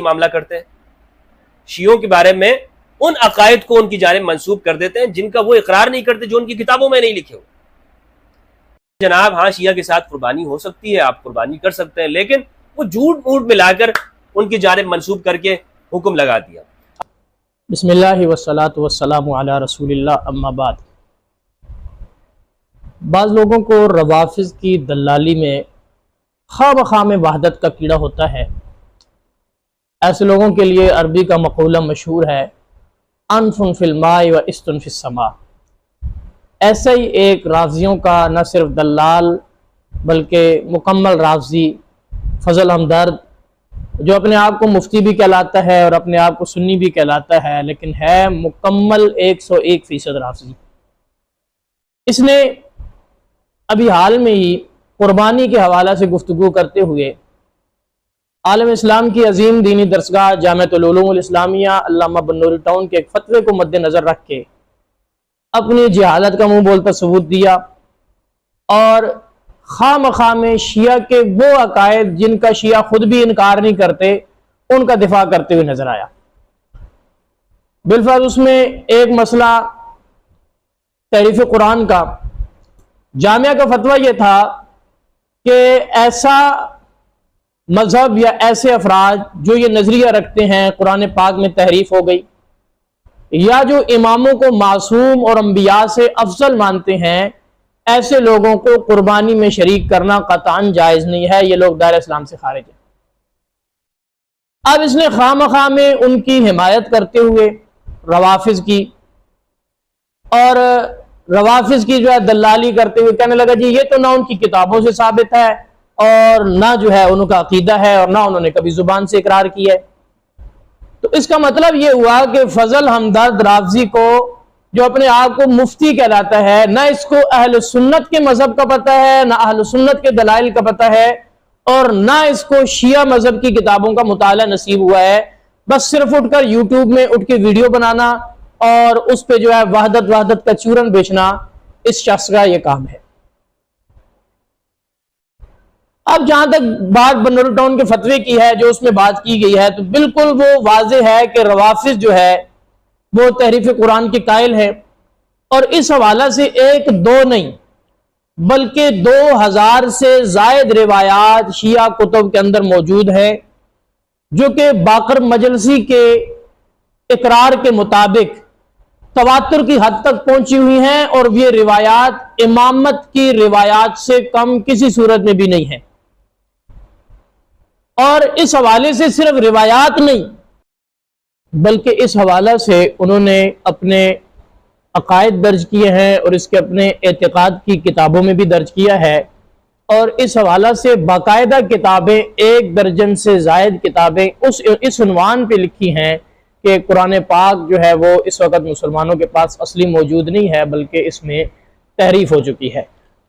معاملہ کرتے ہیں، شیعوں کے بارے میں ان عقائد کو ان کی جانب منسوب کر دیتے ہیں جن کا وہ اقرار نہیں کرتے، جو ان کی کتابوں میں نہیں لکھے ہوئے۔ جناب ہاں شیعہ کے ساتھ قربانی ہو سکتی ہے، آپ قربانی کر سکتے ہیں، لیکن وہ جھوٹ موٹ ملا کر ان کی جانب منسوب کر کے حکم لگا دیا۔ بسم اللہ والصلاة والسلام علی رسول اللہ، اما بعد۔ بعض لوگوں کو روافض کی دلالی میں خواہ بخواہ میں وحدت کا کیڑا ہوتا ہے۔ ایسے لوگوں کے لیے عربی کا مقولہ مشہور ہے، انف فی الماء و استن فی السماء۔ ایسا ہی ایک رافضیوں کا نہ صرف دلال بلکہ مکمل رافضی فضل ہمدرد، جو اپنے آپ کو مفتی بھی کہلاتا ہے اور اپنے آپ کو سنی بھی کہلاتا ہے، لیکن ہے مکمل 101% رافضی۔ اس نے ابھی حال میں ہی قربانی کے حوالہ سے گفتگو کرتے ہوئے عالم اسلام کی عظیم دینی درسگاہ جامعۃ العلوم الاسلامیہ علامہ بنوری ٹاؤن کے ایک فتوے کو مد نظر رکھ کے اپنی جہالت کا منہ بولتا ثبوت دیا، اور خواہ مخواہ میں شیعہ کے وہ عقائد جن کا شیعہ خود بھی انکار نہیں کرتے ان کا دفاع کرتے ہوئے نظر آیا۔ بالفرض اس میں ایک مسئلہ تحریف قرآن کا، جامعہ کا فتویٰ یہ تھا کہ ایسا مذہب یا ایسے افراد جو یہ نظریہ رکھتے ہیں قرآن پاک میں تحریف ہو گئی، یا جو اماموں کو معصوم اور انبیاء سے افضل مانتے ہیں، ایسے لوگوں کو قربانی میں شریک کرنا قطعاً جائز نہیں ہے، یہ لوگ دائرہ اسلام سے خارج ہیں۔ اب اس نے خواہ مخواہ میں ان کی حمایت کرتے ہوئے روافض کی، اور روافض کی جو ہے دلالی کرتے ہوئے کہنے لگا جی یہ تو نہ ان کی کتابوں سے ثابت ہے اور نہ جو ہے ان کا عقیدہ ہے اور نہ انہوں نے کبھی زبان سے اقرار کیا ہے۔ تو اس کا مطلب یہ ہوا کہ فضل ہمدرد رافضی کو، جو اپنے آپ کو مفتی کہلاتا ہے، نہ اس کو اہل سنت کے مذہب کا پتہ ہے، نہ اہل سنت کے دلائل کا پتہ ہے، اور نہ اس کو شیعہ مذہب کی کتابوں کا مطالعہ نصیب ہوا ہے۔ بس صرف اٹھ کر یوٹیوب میں اٹھ کے ویڈیو بنانا اور اس پہ جو ہے وحدت کا چورن بیچنا اس شخص کا یہ کام ہے۔ اب جہاں تک بات بنوری ٹاؤن کے فتوے کی ہے، جو اس میں بات کی گئی ہے، تو بالکل وہ واضح ہے کہ روافض جو ہے وہ تحریف قرآن کے قائل ہے، اور اس حوالہ سے ایک دو نہیں بلکہ 2000 سے زائد روایات شیعہ کتب کے اندر موجود ہے، جو کہ باقر مجلسی کے اقرار کے مطابق تواتر کی حد تک پہنچی ہوئی ہیں، اور یہ روایات امامت کی روایات سے کم کسی صورت میں بھی نہیں ہے۔ اور اس حوالے سے صرف روایات نہیں بلکہ اس حوالہ سے انہوں نے اپنے عقائد درج کیے ہیں، اور اس کے اپنے اعتقاد کی کتابوں میں بھی درج کیا ہے، اور اس حوالہ سے باقاعدہ کتابیں 1 درجن سے زائد کتابیں اس عنوان پہ لکھی ہیں کہ قرآن پاک جو ہے وہ اس وقت مسلمانوں کے پاس اصلی موجود نہیں ہے بلکہ اس میں تحریف ہو چکی ہے۔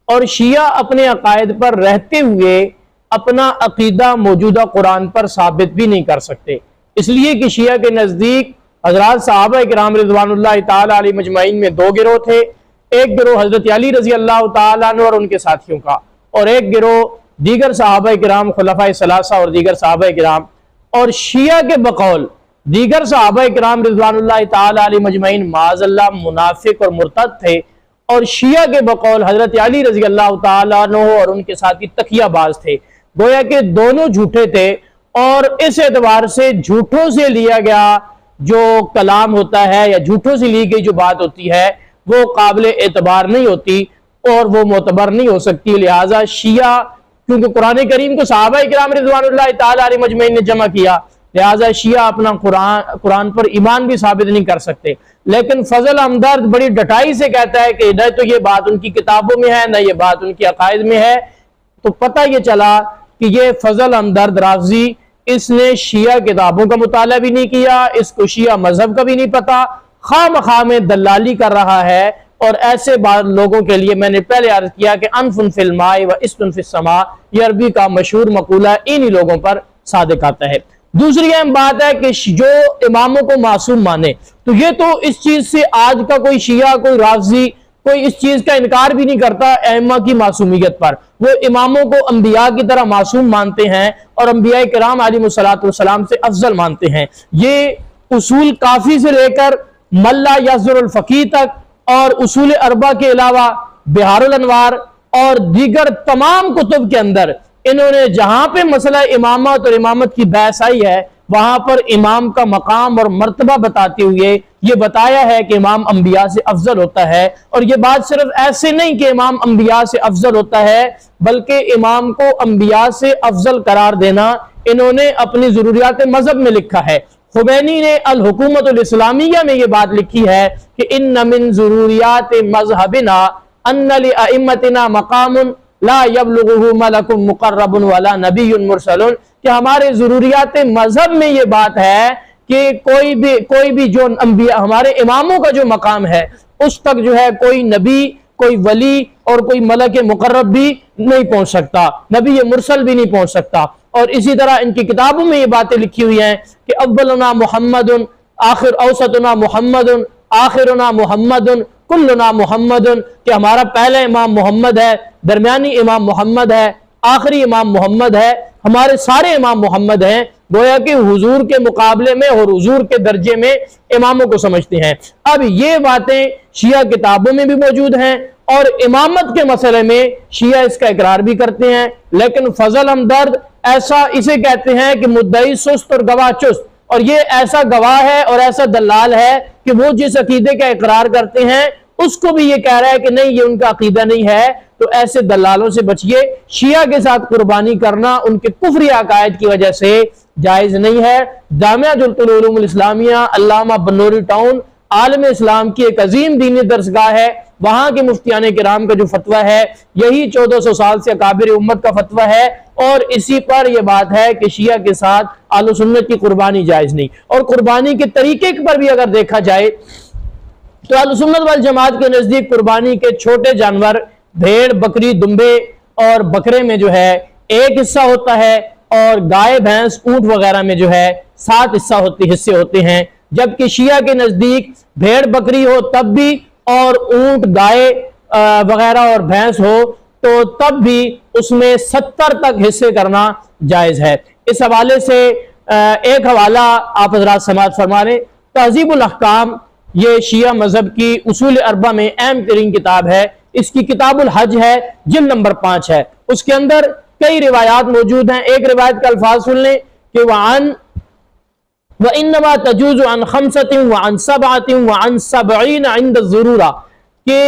اور شیعہ اپنے عقائد پر رہتے ہوئے اپنا عقیدہ موجودہ قرآن پر ثابت بھی نہیں کر سکتے، اس لیے کہ شیعہ کے نزدیک حضرات صحابہ کرام رضوان اللہ تعالی علیہ مجمعین میں 2 گروہ تھے، ایک گروہ حضرت علی رضی اللہ تعالیٰ عنہ اور ان کے ساتھیوں کا، اور ایک گروہ دیگر صحابہ کرام خلفائے ثلاثہ اور دیگر صحابہ کرام۔ اور شیعہ کے بقول دیگر صحابہ کرام رضوان اللہ تعالی علیہ مجمعین معاذ اللہ منافق اور مرتد تھے، اور شیعہ کے بقول حضرت علی رضی اللہ تعالیٰ عنہ اور ان کے ساتھی تقیہ باز تھے، گویا کہ دونوں جھوٹے تھے۔ اور اس اعتبار سے جھوٹوں سے لیا گیا جو کلام ہوتا ہے یا جھوٹوں سے لی گئی جو بات ہوتی ہے وہ قابل اعتبار نہیں ہوتی اور وہ معتبر نہیں ہو سکتی۔ لہٰذا شیعہ کیونکہ قرآن کریم کو صحابہ کرام رضوان اللہ تعالی علیہ مجمعین نے جمع کیا، لہٰذا شیعہ اپنا قرآن پر ایمان بھی ثابت نہیں کر سکتے، لیکن فضل ہمدرد بڑی ڈٹائی سے کہتا ہے کہ نہ تو یہ بات ان کی کتابوں میں ہے نہ یہ بات ان کی عقائد میں ہے۔ تو پتہ یہ چلا کہ یہ فضل ہمدرد رافضی، اس نے شیعہ کتابوں کا مطالعہ بھی نہیں کیا، اس کو شیعہ مذہب کا بھی نہیں پتا، خواہ مخواہ میں دلالی کر رہا ہے۔ اور ایسے بعض لوگوں کے لیے میں نے پہلے عرض کیا کہ انف فی الماء و استن فی السماء، یہ عربی کا مشہور مقولہ انہی لوگوں پر صادق آتا ہے۔ دوسری اہم بات ہے کہ جو اماموں کو معصوم مانے، تو یہ تو اس چیز سے آج کا کوئی شیعہ کوئی رافضی کوئی اس چیز کا انکار بھی نہیں کرتا ائمہ کی معصومیت پر، وہ اماموں کو انبیاء کی طرح معصوم مانتے ہیں اور انبیاء کرام علیہم سے افضل مانتے ہیں۔ یہ اصول کافی سے لے کر ملا یزر الفقی تک اور اصول اربع کے علاوہ بہار الانوار اور دیگر تمام کتب کے اندر انہوں نے جہاں پہ مسئلہ امامت اور امامت کی بحث آئی ہے وہاں پر امام کا مقام اور مرتبہ بتاتے ہوئے یہ بتایا ہے کہ امام انبیاء سے افضل ہوتا ہے۔ اور یہ بات صرف ایسے نہیں کہ امام انبیاء سے افضل ہوتا ہے، بلکہ امام کو انبیاء سے افضل قرار دینا انہوں نے اپنی ضروریات مذہب میں لکھا ہے۔ خمینی نے الحکومت الاسلامیہ میں یہ بات لکھی ہے کہ ان من ضروریات مذہبنا ان لأئمتنا مقام لا یبلغہ ملک مقرب ولا نبی مرسل، کہ ہمارے ضروریات مذہب میں یہ بات ہے کہ کوئی بھی جو انبیاء ہمارے اماموں کا جو مقام ہے اس تک جو ہے کوئی نبی، کوئی ولی اور کوئی ملک مقرب بھی نہیں پہنچ سکتا، نبی مرسل بھی نہیں پہنچ سکتا۔ اور اسی طرح ان کی کتابوں میں یہ باتیں لکھی ہوئی ہیں کہ اولنا محمد آخر اوسطنا محمد آخرنا محمد کلنا محمد، کہ ہمارا پہلا امام محمد ہے، درمیانی امام محمد ہے، آخری امام محمد ہے، ہمارے سارے امام محمد ہیں۔ گویا کہ حضور کے مقابلے میں اور حضور کے درجے میں اماموں کو سمجھتے ہیں۔ اب یہ باتیں شیعہ کتابوں میں بھی موجود ہیں اور امامت کے مسئلے میں شیعہ اس کا اقرار بھی کرتے ہیں، لیکن فضل ہمدرد ایسا اسے کہتے ہیں کہ مدعی سست اور گواہ چست، اور یہ ایسا گواہ ہے اور ایسا دلال ہے کہ وہ جس عقیدے کا اقرار کرتے ہیں اس کو بھی یہ کہہ رہا ہے کہ نہیں یہ ان کا عقیدہ نہیں ہے۔ تو ایسے دلالوں سے بچیے، شیعہ کے ساتھ قربانی کرنا ان کے کفری عقائد کی وجہ سے جائز نہیں ہے۔ جامعہ العلوم الاسلامیہ علامہ بنوری ٹاؤن عالم اسلام کی ایک عظیم دینی درسگاہ ہے، وہاں کے مفتیان کرام کا جو فتویٰ ہے یہی 1400 سال سے اکابر امت کا فتویٰ ہے، اور اسی پر یہ بات ہے کہ شیعہ کے ساتھ اہل سنت کی قربانی جائز نہیں۔ اور قربانی کے طریقے پر بھی اگر دیکھا جائے تو اہل سنت والجماعت کے نزدیک قربانی کے چھوٹے جانور بھیڑ، بکری، دمبے اور بکرے میں جو ہے ایک حصہ ہوتا ہے، اور گائے، بھینس، اونٹ وغیرہ میں جو ہے 7 حصے ہوتے ہیں، جبکہ شیعہ کے نزدیک بھیڑ بکری ہو تب بھی اور اونٹ، گائے وغیرہ اور بھینس ہو تو تب بھی اس میں 70 تک حصے کرنا جائز ہے۔ اس حوالے سے ایک حوالہ آپ حضرات سماعت فرما رہے، تہذیب الاحکام، یہ شیعہ مذہب کی اصول اربع میں اہم ترین کتاب ہے، اس کی کتاب الحج ہے، جلد نمبر 5 ہے، اس کے اندر کئی روایات موجود ہیں۔ ایک روایت کا الفاظ سن لیں کہ وَإِنَّمَا تَجُوزُ عَنْ خَمْسَةٍ وَعَنْ سَبْعَةٍ وَعَنْ سَبْعِينَ عِنْدَ الضُّرُورَةِ، کہ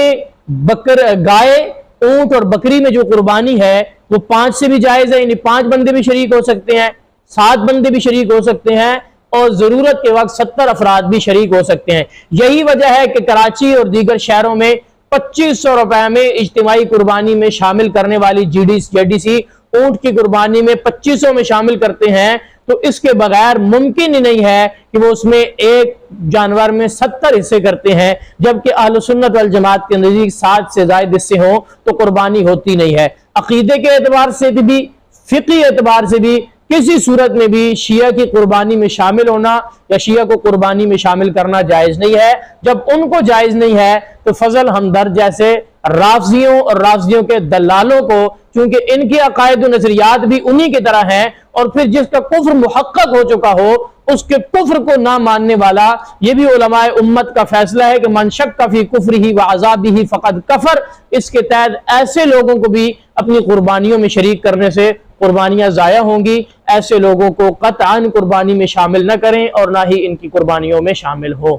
گائے، اونٹ اور بکری میں جو قربانی ہے وہ 5 سے بھی جائز ہے، یعنی 5 بندے بھی شریک ہو سکتے ہیں، 7 بندے بھی شریک ہو سکتے ہیں، اور ضرورت کے وقت 70 افراد بھی شریک ہو سکتے ہیں۔ یہی وجہ ہے کہ کراچی اور دیگر شہروں میں 2500 روپے میں اجتماعی قربانی میں شامل کرنے والی JDC اونٹ کی قربانی میں 2500 میں شامل کرتے ہیں، تو اس کے بغیر ممکن ہی نہیں ہے کہ وہ اس میں ایک جانور میں 70 حصے کرتے ہیں، جبکہ اہل سنت والجماعت کے نزدیک 7 سے زائد حصے ہوں تو قربانی ہوتی نہیں ہے۔ عقیدے کے اعتبار سے بھی، فقہی اعتبار سے بھی، کسی صورت میں بھی شیعہ کی قربانی میں شامل ہونا یا شیعہ کو قربانی میں شامل کرنا جائز نہیں ہے۔ جب ان کو جائز نہیں ہے تو فضل ہمدرد جیسے رافضیوں اور رافضیوں کے دلالوں کو، چونکہ ان کی عقائد و نظریات بھی انہی کی طرح ہیں، اور پھر جس کا کفر محقق ہو چکا ہو اس کے کفر کو نہ ماننے والا، یہ بھی علماء امت کا فیصلہ ہے کہ من شک فی کفرہ وعذابہ فقد کفر، اس کے تحت ایسے لوگوں کو بھی اپنی قربانیوں میں شریک کرنے سے قربانیاں ضائع ہوں گی۔ ایسے لوگوں کو قطعاً قربانی میں شامل نہ کریں اور نہ ہی ان کی قربانیوں میں شامل ہو۔